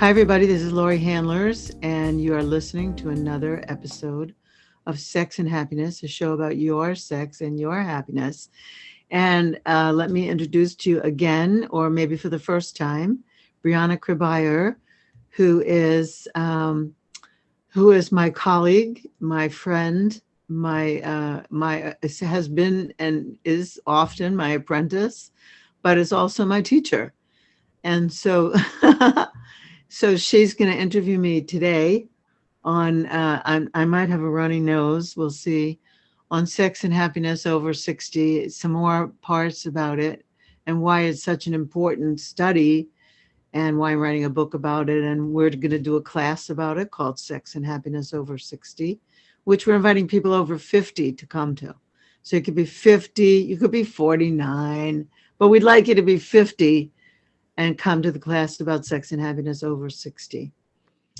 Hi, everybody. This is Laurie Handlers, and you are listening to another episode of Sex and Happiness, a show about your sex and your happiness. And let me introduce to you again, or maybe for the first time, Briana Cribyer, who is my colleague, my friend, my has been and is often my apprentice, but is also my teacher. And so, so she's going to interview me today on. I might have a runny nose. We'll see. On sex and happiness over 60, some more parts about it, and why it's such an important study, and why I'm writing a book about it. And we're going to do a class about it called Sex and Happiness Over 60, which we're inviting people over 50 to come to. So you could be 50, you could be 49, but we'd like you to be 50 and come to the class about sex and happiness over 60.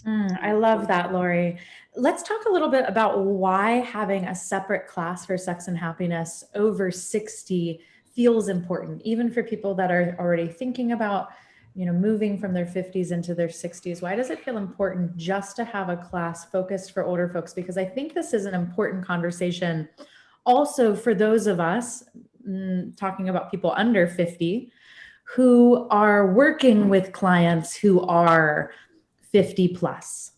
I love that, Laurie. Let's talk a little bit about why having a separate class for sex and happiness over 60 feels important, even for people that are already thinking about, moving from their 50s into their 60s. Why does it feel important just to have a class focused for older folks? Because I think this is an important conversation also for those of us talking about people under 50 who are working with clients who are 50 plus.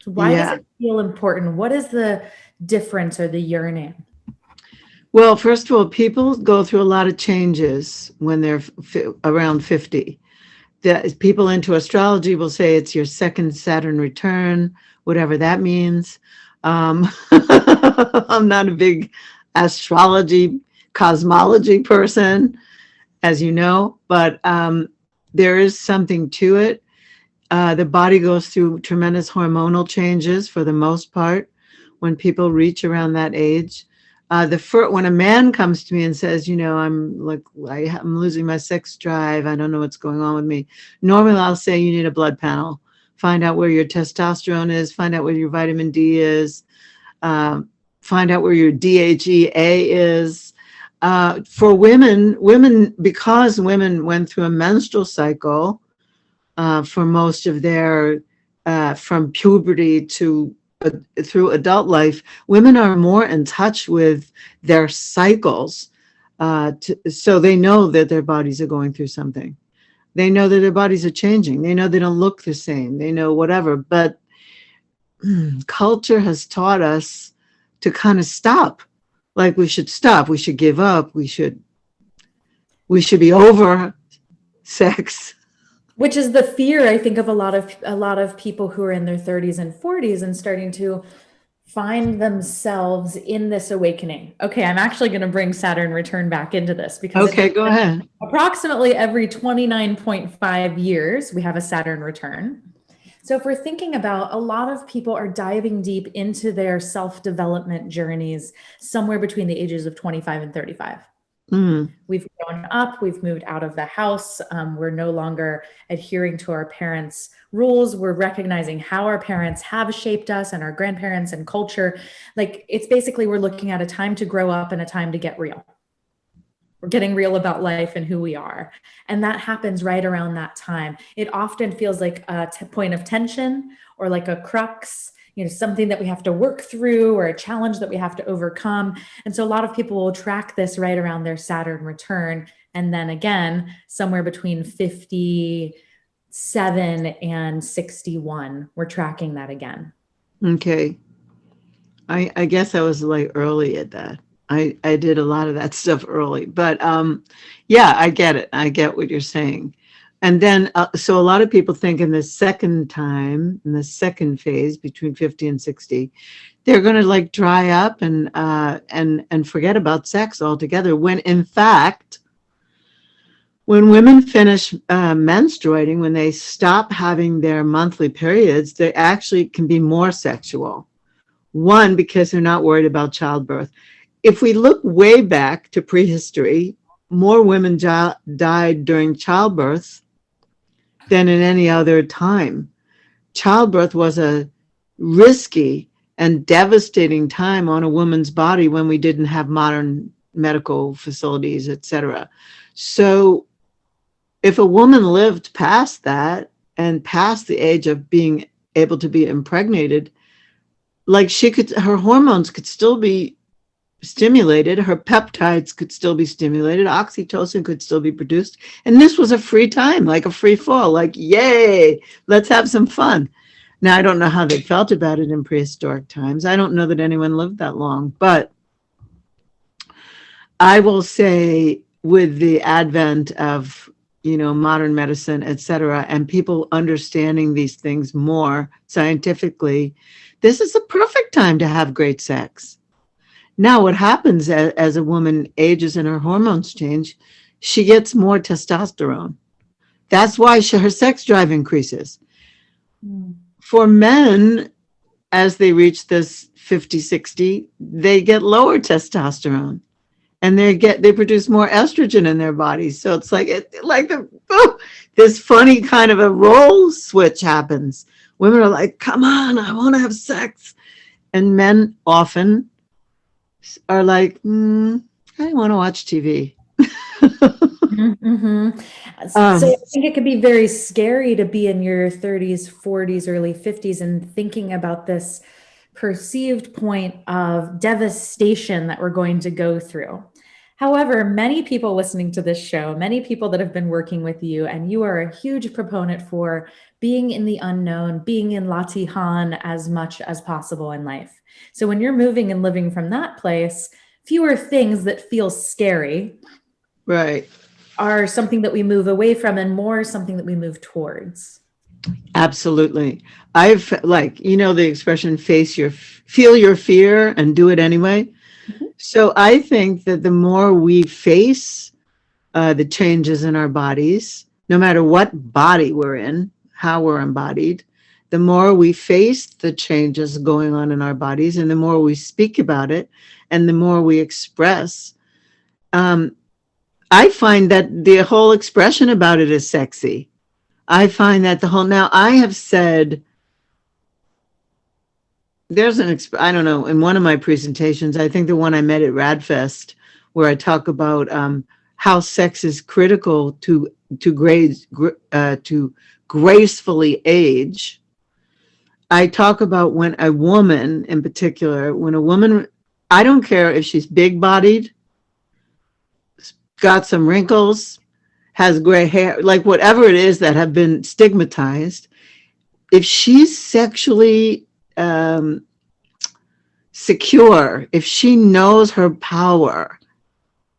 Why does it feel important? What is the difference or the yearning? Well, first of all, people go through a lot of changes when they're around 50. People into astrology will say it's your second Saturn return, whatever that means. I'm not a big astrology, cosmology person, as you know, but there is something to it. The body goes through tremendous hormonal changes for the most part when people reach around that age. When a man comes to me and says, I'm losing my sex drive, I don't know what's going on with me. Normally I'll say you need a blood panel, find out where your testosterone is, find out where your vitamin D is, find out where your DHEA is. For women, because women went through a menstrual cycle for most of their, from puberty to through adult life, women are more in touch with their cycles. So they know that their bodies are going through something. They know that their bodies are changing. They know they don't look the same. They know whatever. But culture has taught us to kind of stop. Like we should stop. We should give up. We should be over sex. Which is the fear, I think, of a lot of people who are in their 30s and 40s and starting to find themselves in this awakening. Okay, I'm actually going to bring Saturn return back into this because go ahead. Approximately every 29.5 years, we have a Saturn return. So if we're thinking about, a lot of people are diving deep into their self-development journeys somewhere between the ages of 25 and 35. We've grown up, we've moved out of the house. We're no longer adhering to our parents' rules. We're recognizing how our parents have shaped us and our grandparents and culture. Like, it's basically, we're looking at a time to grow up and a time to get real. We're getting real about life and who we are. And that happens right around that time. It often feels like a point of tension or like a crux, something that we have to work through or a challenge that we have to overcome. And so a lot of people will track this right around their Saturn return. And then again, somewhere between 57 and 61, we're tracking that again. Okay. I guess I was like early at that. I did a lot of that stuff early, but yeah, I get it. I get what you're saying. And then, so a lot of people think in the second time, in the second phase between 50 and 60, they're going to like dry up and forget about sex altogether. When in fact, when women finish menstruating, when they stop having their monthly periods, they actually can be more sexual. One, because they're not worried about childbirth. If we look way back to prehistory, more women died during childbirth than in any other time. Childbirth was a risky and devastating time on a woman's body when we didn't have modern medical facilities, etc. So if a woman lived past that, and past the age of being able to be impregnated, like her hormones could still be stimulated, her peptides could still be stimulated, oxytocin could still be produced. And this was a free time, like a free fall, like, yay, let's have some fun. Now, I don't know how they felt about it in prehistoric times. I don't know that anyone lived that long, but I will say with the advent of, modern medicine, et cetera, and people understanding these things more scientifically, this is the perfect time to have great sex. Now, what happens as a woman ages and her hormones change, she gets more testosterone. That's why her sex drive increases. For men, as they reach this 50, 60, they get lower testosterone. And they produce more estrogen in their bodies. So it's like this funny kind of a role switch happens. Women are like, come on, I want to have sex. And men often are like, I want to watch TV. So I think it could be very scary to be in your 30s, 40s, early 50s and thinking about this perceived point of devastation that we're going to go through. However, many people listening to this show, many people that have been working with you, and you are a huge proponent for being in the unknown, being in Latihan as much as possible in life. So when you're moving and living from that place, fewer things that feel scary, right, are something that we move away from and more something that we move towards. Absolutely. I've the expression feel your fear and do it anyway. So I think that the more we face the changes in our bodies, no matter what body we're in, how we're embodied, the more we face the changes going on in our bodies and the more we speak about it and the more we express, I find that the whole expression about it is sexy. I find that now I have said, I don't know, in one of my presentations, I think the one I met at Radfest, where I talk about how sex is critical to gracefully age. I talk about when a woman, in particular, I don't care if she's big-bodied, got some wrinkles, has gray hair, like whatever it is that have been stigmatized, if she's sexually secure, if she knows her power,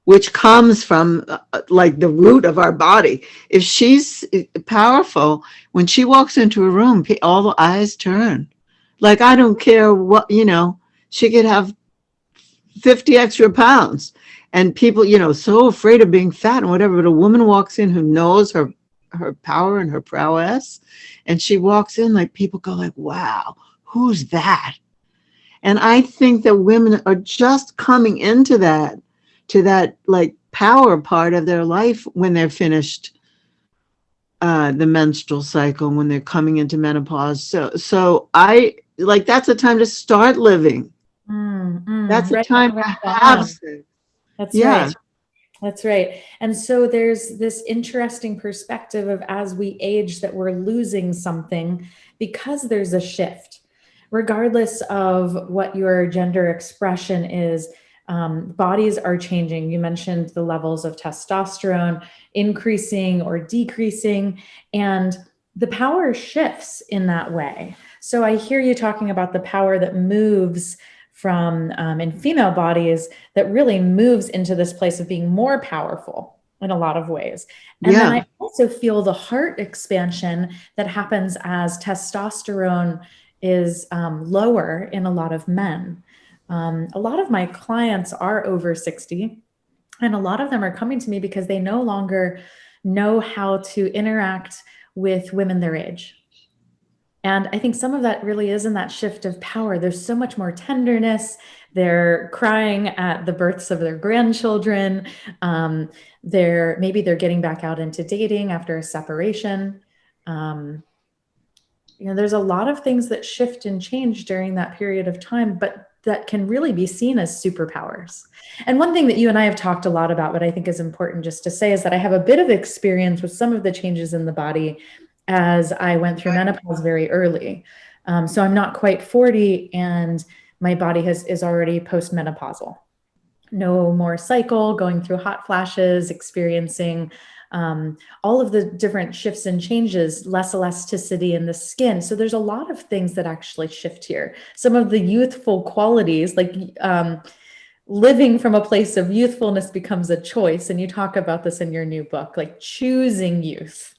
which comes from like the root of our body, if she's powerful, when she walks into a room, all the eyes turn. Like, I don't care what, she could have 50 extra pounds and people, so afraid of being fat and whatever, but a woman walks in who knows her power and her prowess, and she walks in, like, people go like, wow, who's that? And I think that women are just coming into that, to that like power part of their life when they're finished the menstrual cycle, when they're coming into menopause. So I like, that's a time to start living. That's a time to have sex. That's right. That's right. And so there's this interesting perspective of, as we age, that we're losing something because there's a shift. Regardless of what your gender expression is, bodies are changing. You mentioned the levels of testosterone increasing or decreasing, and the power shifts in that way. So I hear you talking about the power that moves from in female bodies, that really moves into this place of being more powerful in a lot of ways. And then I also feel the heart expansion that happens as testosterone is lower in a lot of men. A lot of my clients are over 60, and a lot of them are coming to me because they no longer know how to interact with women their age. And I think some of that really is in that shift of power. There's so much more tenderness. They're crying at the births of their grandchildren. Maybe they're getting back out into dating after a separation. There's a lot of things that shift and change during that period of time, but that can really be seen as superpowers. And one thing that you and I have talked a lot about, but I think is important just to say, is that I have a bit of experience with some of the changes in the body as I went through menopause very early. So I'm not quite 40 and my body is already postmenopausal. No more cycle, going through hot flashes, experiencing all of the different shifts and changes, less elasticity in the skin. So there's a lot of things that actually shift here. Some of the youthful qualities, like living from a place of youthfulness becomes a choice. And you talk about this in your new book, like choosing youth.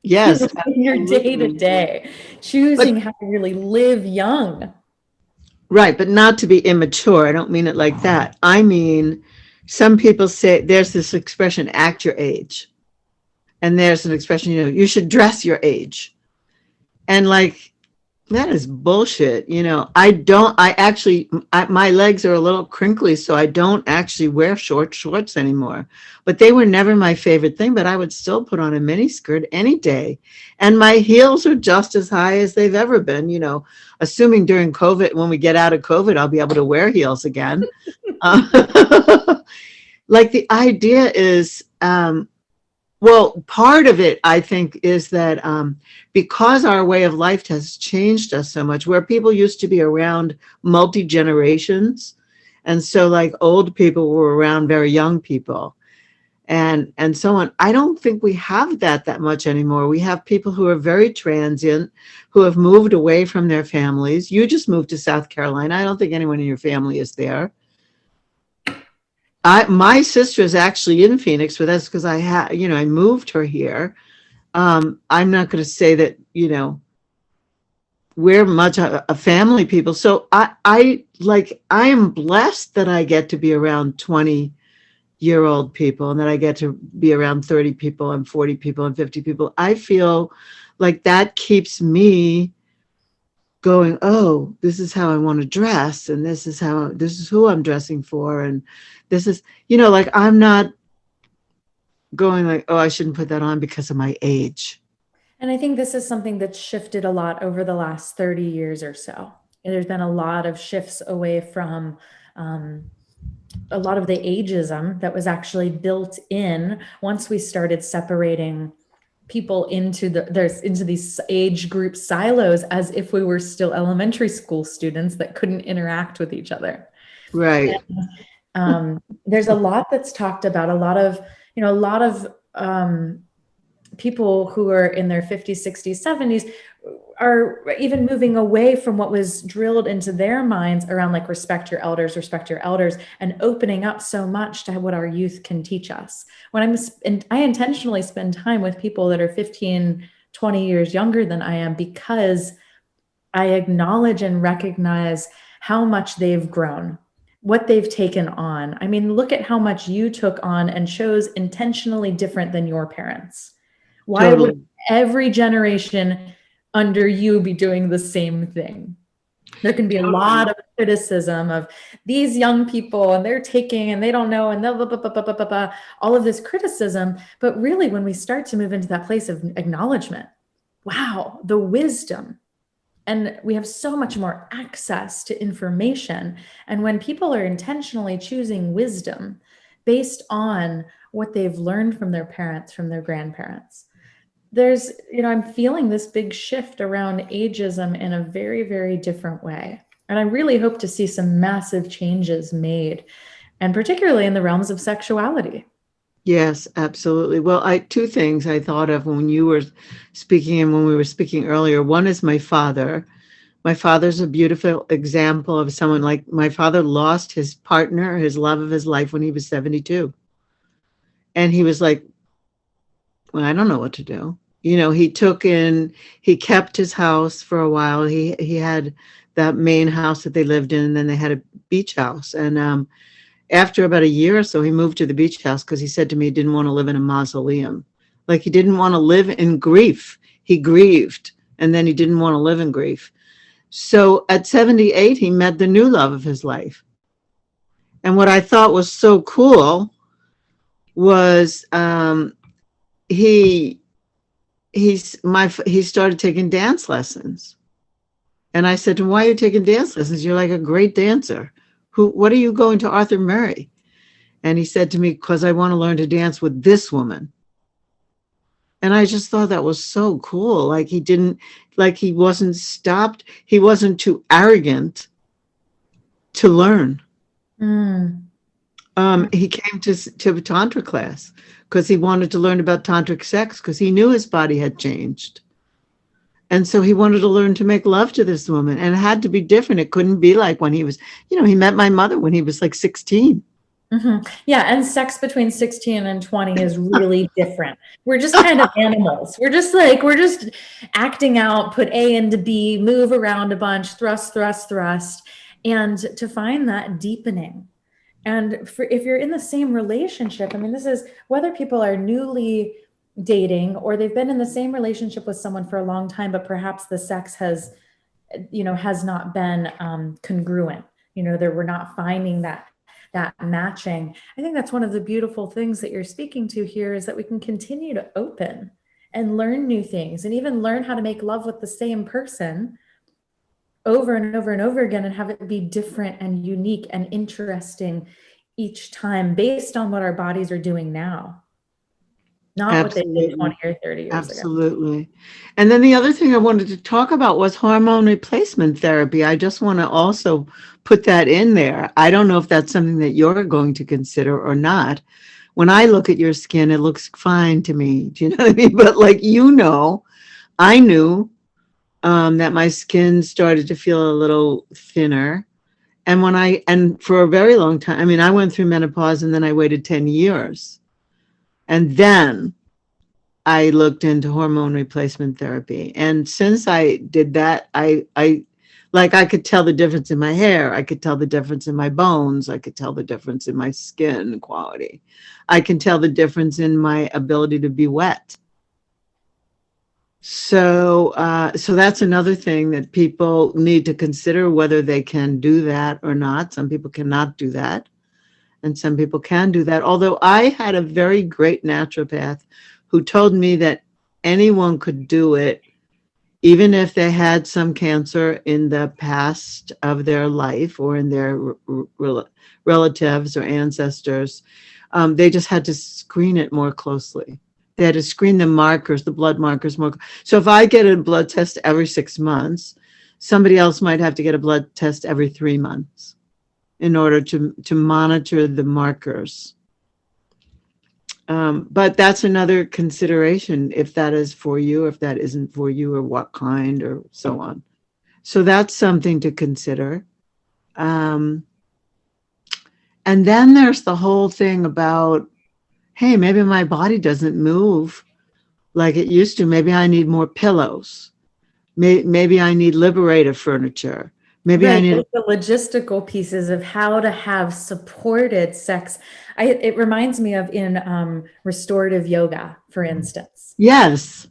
Yes, In your day to day, choosing how to really live young. right, but not to be immature. I don't mean it like that. I mean, some people say there's this expression, act your age. And there's an expression, you should dress your age. And like, that is bullshit. My legs are a little crinkly, so I don't actually wear short shorts anymore. But they were never my favorite thing, but I would still put on a mini skirt any day. And my heels are just as high as they've ever been, assuming during COVID, when we get out of COVID, I'll be able to wear heels again. Like the idea is, well, part of it, I think, is that because our way of life has changed us so much, where people used to be around multi-generations, and so like old people were around very young people, and so on. I don't think we have that much anymore. We have people who are very transient, who have moved away from their families. You just moved to South Carolina. I don't think anyone in your family is there. My sister is actually in Phoenix, but that's because I moved her here. I'm not going to say that, we're much a family people. So I am blessed that I get to be around 20-year-old people and that I get to be around 30 people and 40 people and 50 people. I feel like that keeps me going, oh, this is how I want to dress, and this is who I'm dressing for, and this is, like I'm not going like, oh, I shouldn't put that on because of my age. And I think this is something that's shifted a lot over the last 30 years or so. And there's been a lot of shifts away from a lot of the ageism that was actually built in once we started separating people into these age group silos as if we were still elementary school students that couldn't interact with each other. Right. And, there's a lot that's talked about, a lot of people who are in their 50s, 60s, 70s are even moving away from what was drilled into their minds around like respect your elders, and opening up so much to what our youth can teach us. I intentionally spend time with people that are 15, 20 years younger than I am, because I acknowledge and recognize how much they've grown, what they've taken on. I mean, look at how much you took on and chose intentionally different than your parents. Why Totally. would every generation under you be doing the same thing? There can be a lot of criticism of these young people and they're taking and they don't know and blah, blah, blah, blah, blah, blah, blah, all of this criticism. But really, when we start to move into that place of acknowledgement, wow, the wisdom. And we have so much more access to information. And when people are intentionally choosing wisdom based on what they've learned from their parents, from their grandparents, I'm feeling this big shift around ageism in a very, very different way. And I really hope to see some massive changes made, and particularly in the realms of sexuality. Yes, absolutely. Well, two things I thought of when you were speaking and when we were speaking earlier. One is my father. My father's a beautiful example of someone like my father lost his partner, his love of his life when he was 72. And he was like, well, I don't know what to do. He kept his house for a while. He had that main house that they lived in, and then they had a beach house. And after about a year or so, he moved to the beach house because he said to me he didn't want to live in a mausoleum. Like he didn't want to live in grief. He grieved, and then he didn't want to live in grief. So at 78, he met the new love of his life. And what I thought was so cool was he started taking dance lessons. And I said to him, why are you taking dance lessons? You're like a great dancer. What are you going to Arthur Murray? And he said to me, because I want to learn to dance with this woman. And I just thought that was so cool. Like he wasn't stopped. He wasn't too arrogant to learn. Mm. He came to a tantra class because he wanted to learn about tantric sex because he knew his body had changed. And so he wanted to learn to make love to this woman, and it had to be different. It couldn't be like when he was, he met my mother when he was like 16. Mm-hmm. Yeah, and sex between 16 and 20 is really different. We're just kind of animals. We're just acting out, put A into B, move around a bunch, thrust, thrust, thrust, and to find that deepening. And if you're in the same relationship, I mean, this is whether people are newly dating or they've been in the same relationship with someone for a long time, but perhaps the sex has not been congruent. We're not finding that matching. I think that's one of the beautiful things that you're speaking to here, is that we can continue to open and learn new things, and even learn how to make love with the same person over and over and over again, and have it be different and unique and interesting each time, based on what our bodies are doing now, not Absolutely. what they did 20 or 30 years ago. Absolutely. And then the other thing I wanted to talk about was hormone replacement therapy. I just want to also put that in there. I don't know if that's something that you're going to consider or not. When I look at your skin, it looks fine to me. Do you know what I mean? But I knew that my skin started to feel a little thinner. And for a very long time, I mean, I went through menopause and then I waited 10 years. And then I looked into hormone replacement therapy. And since I did that, I could tell the difference in my hair. I could tell the difference in my bones. I could tell the difference in my skin quality. I can tell the difference in my ability to be wet. So that's another thing that people need to consider, whether they can do that or not. Some people cannot do that, and some people can do that. Although I had a very great naturopath who told me that anyone could do it, even if they had some cancer in the past of their life or in their relatives or ancestors. They just had to screen it more closely. They had to screen the markers, the blood markers more. So if I get a blood test every 6 months, somebody else might have to get a blood test every 3 months in order to monitor the markers. But that's another consideration, if that is for you, if that isn't for you, or what kind, or so on. So that's something to consider. And then there's the whole thing about, hey, maybe my body doesn't move like it used to. Maybe I need more pillows. Maybe I need liberator furniture. Maybe I need the logistical pieces of how to have supported sex. It reminds me of in restorative yoga, for instance. Yes.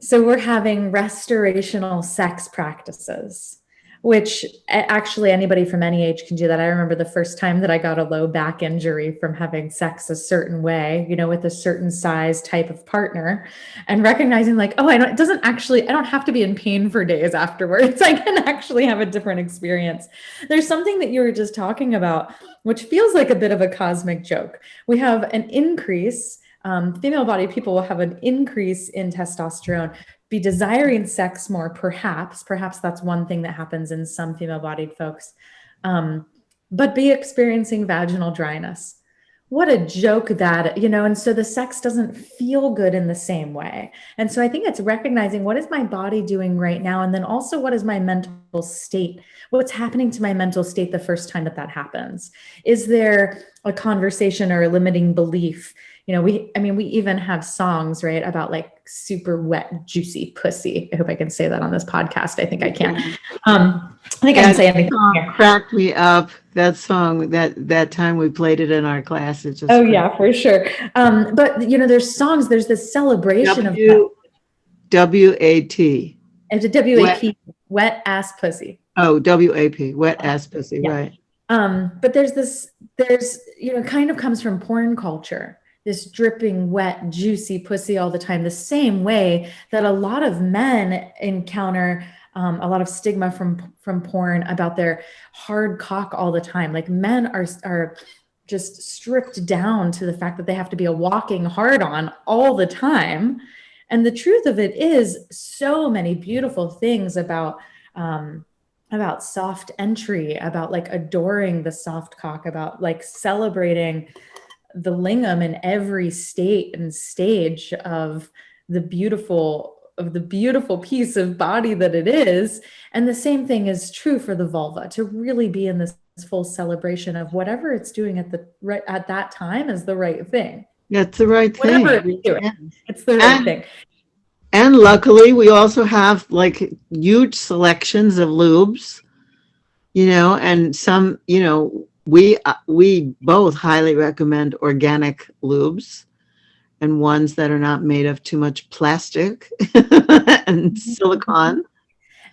So we're having restorational sex practices, which actually anybody from any age can do that. I remember the first time that I got a low back injury from having sex a certain way, with a certain size type of partner, and recognizing like, oh, I don't have to be in pain for days afterwards. I can actually have a different experience. There's something that you were just talking about, which feels like a bit of a cosmic joke. We have an increase, female bodied people will have an increase in testosterone, be desiring sex more, perhaps that's one thing that happens in some female bodied folks, but be experiencing vaginal dryness. What a joke that, and so the sex doesn't feel good in the same way. And so I think it's recognizing, what is my body doing right now? And then also, what is my mental state? What's happening to my mental state the first time that happens? Is there a conversation or a limiting belief? We even have songs, right, about like super wet, juicy pussy. I hope I can say that on this podcast. I think I can. I think I can say anything. Cracked me up. That song, that time we played it in our class. It just yeah, for sure. But there's songs. There's this celebration of W-A-T. It's a W-A-P, wet ass pussy. Oh, W-A-P, wet ass pussy, yeah. Right. But there's kind of comes from porn culture. This dripping, wet, juicy pussy all the time, the same way that a lot of men encounter a lot of stigma from porn about their hard cock all the time. Like, men are just stripped down to the fact that they have to be a walking hard on all the time. And the truth of it is so many beautiful things about soft entry, about like adoring the soft cock, about like celebrating the lingam in every state and stage of the beautiful piece of body that it is. And the same thing is true for the vulva, to really be in this full celebration of whatever it's doing at that time is the right thing. That's the right Whatever thing. it's doing, Yeah. it's the right thing. And luckily, we also have like huge selections of lubes, and some, we both highly recommend organic lubes and ones that are not made of too much plastic and silicone.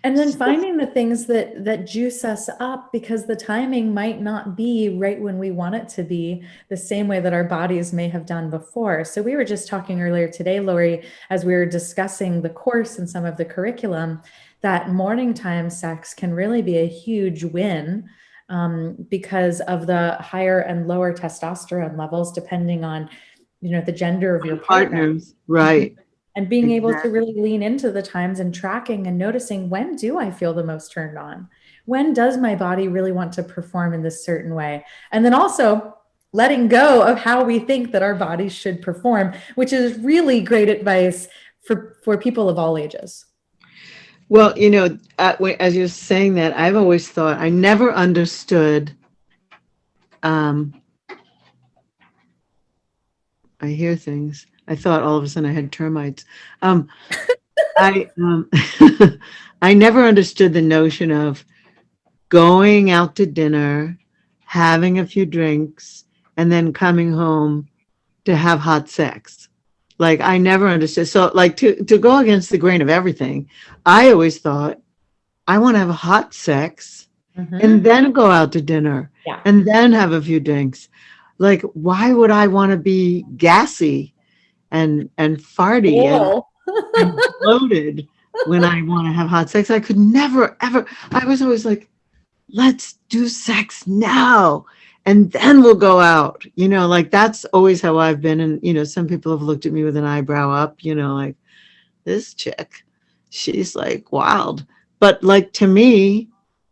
And then finding the things that juice us up, because the timing might not be right when we want it to be, the same way that our bodies may have done before. So we were just talking earlier today, Laurie, as we were discussing the course and some of the curriculum, that morning time sex can really be a huge win because of the higher and lower testosterone levels, depending on, the gender of your Partners, right. And being able to really lean into the times and tracking and noticing, when do I feel the most turned on? When does my body really want to perform in this certain way? And then also letting go of how we think that our bodies should perform, which is really great advice for people of all ages. Well, as you're saying that, I've always thought, I never understood, I hear things. I thought all of a sudden I had termites. I I never understood the notion of going out to dinner, having a few drinks, and then coming home to have hot sex. Like, I never understood. So like to go against the grain of everything, I always thought, I want to have hot sex and then go out to dinner and then have a few drinks. Like, why would I want to be gassy and farty and bloated when I want to have hot sex? I could never, ever. I was always like, let's do sex now and then we'll go out. Like, that's always how I've been. And, some people have looked at me with an eyebrow up, like, this chick, she's like wild. But like, to me,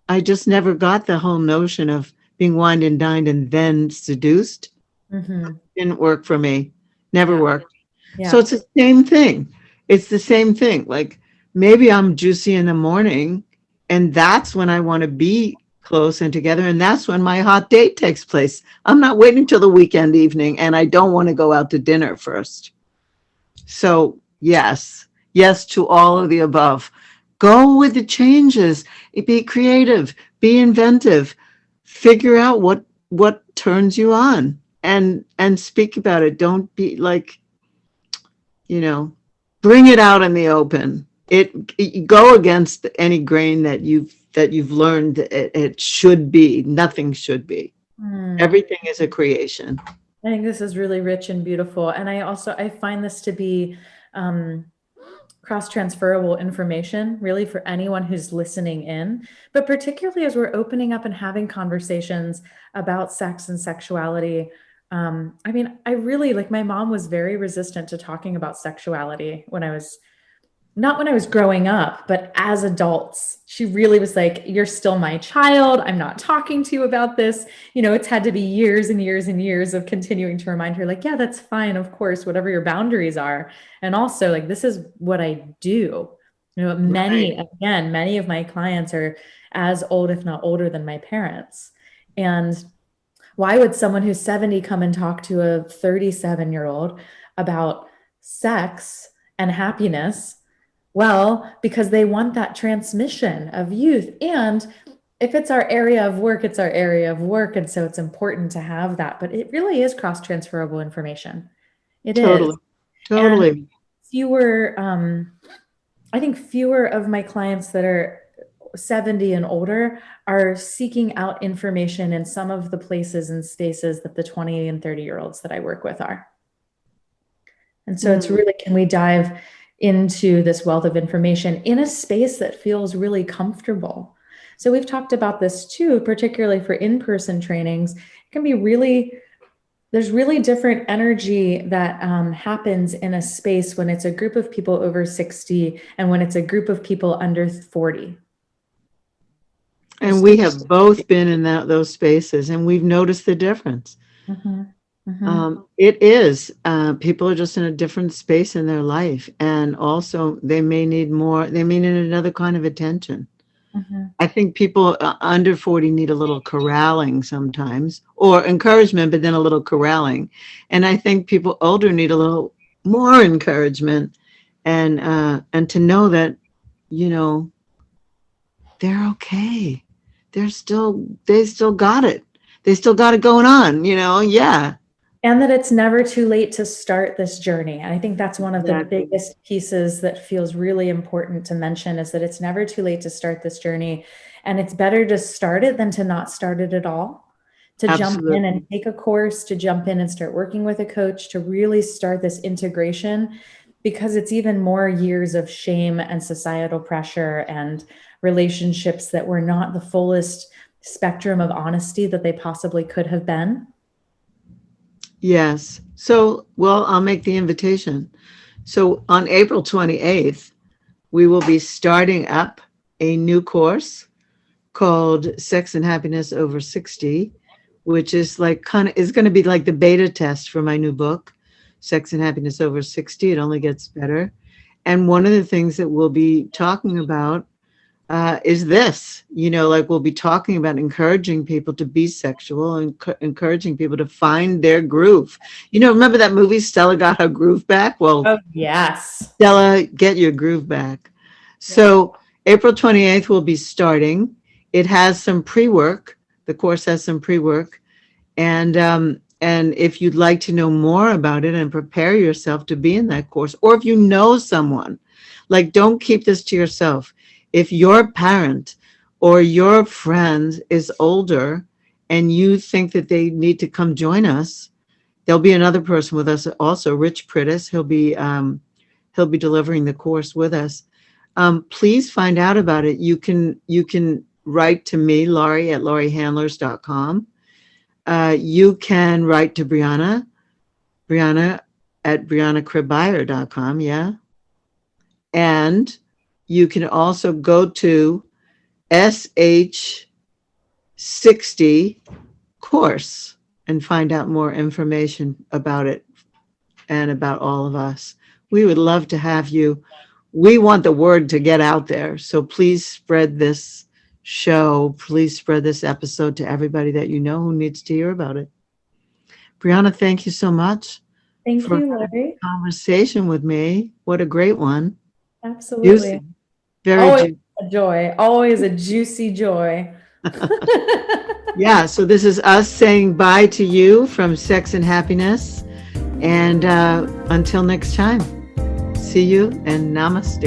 I just never got the whole notion of being wined and dined and then seduced. Didn't work for me. Never worked. So it's the same thing. It's the same thing. Like, maybe I'm juicy in the morning and that's when I want to be close and together. And that's when my hot date takes place. I'm not waiting till the weekend evening, and I don't want to go out to dinner first. So yes to all of the above. Go with the changes. Be creative, be inventive, figure out what turns you on and speak about it. Don't be like, bring it out in the open. It go against any grain that you've learned it should be. Nothing should be. Everything is a creation. I think this is really rich and beautiful. And I find this to be cross-transferable information, really, for anyone who's listening in, but particularly as we're opening up and having conversations about sex and sexuality. I really, like, my mom was very resistant to talking about sexuality not when I was growing up, but as adults. She really was like, you're still my child. I'm not talking to you about this. It's had to be years and years and years of continuing to remind her, like, yeah, that's fine. Of course, whatever your boundaries are. And also, like, this is what I do. Many of my clients are as old, if not older, than my parents. And why would someone who's 70 come and talk to a 37-year-old about sex and happiness? Well, because they want that transmission of youth. And if it's our area of work, it's our area of work. And so it's important to have that. But it really is cross-transferable information. It is. Totally. And I think fewer of my clients that are 70 and older are seeking out information in some of the places and spaces that the 20 and 30-year-olds that I work with are. And so it's really, can we dive into this wealth of information in a space that feels really comfortable? So we've talked about this too, particularly for in-person trainings. It can be really There's really different energy that happens in a space when it's a group of people over 60 and when it's a group of people under 40. And we have both been in those spaces, and we've noticed the difference. It is, people are just in a different space in their life. And also they may need another kind of attention. I think people under 40 need a little corralling sometimes, or encouragement, but then a little corralling. And I think people older need a little more encouragement, and to know that, they're okay. They still got it. They still got it going on, yeah. And that it's never too late to start this journey. And I think that's one of the biggest pieces that feels really important to mention, is that it's never too late to start this journey. And it's better to start it than to not start it at all. To jump in and take a course, to jump in and start working with a coach, to really start this integration, because it's even more years of shame and societal pressure and relationships that were not the fullest spectrum of honesty that they possibly could have been. Yes. So, well, I'll make the invitation. So on April 28th, we will be starting up a new course called Sex and Happiness Over 60, which is is going to be like the beta test for my new book, Sex and Happiness Over 60. It only gets better. And one of the things that we'll be talking about is this, we'll be talking about encouraging people to be sexual and encouraging people to find their groove. Remember that movie, Stella Got Her Groove Back? Well, oh, yes. Stella, get your groove back. Yeah. So April 28th will be starting. It has some pre-work. The course has some pre-work. And if you'd like to know more about it and prepare yourself to be in that course, or if you know someone, don't keep this to yourself. If your parent or your friend is older and you think that they need to come join us, there'll be another person with us also, Rich Prittis. He'll be delivering the course with us. Please find out about it. You can write to me, Laurie, at lauriehandlers.com. You can write to Briana at brianacribyer.com. Yeah. And you can also go to SH60 course and find out more information about it and about all of us. We would love to have you. We want the word to get out there. So please spread this show. Please spread this episode to everybody that you know who needs to hear about it. Briana, thank you so much. Thank you, Laurie. Conversation with me. What a great one. Absolutely. Juicy. Very always juicy. A joy. Always a juicy joy. Yeah, so this is us saying bye to you from Sex and Happiness. And until next time, see you and namaste.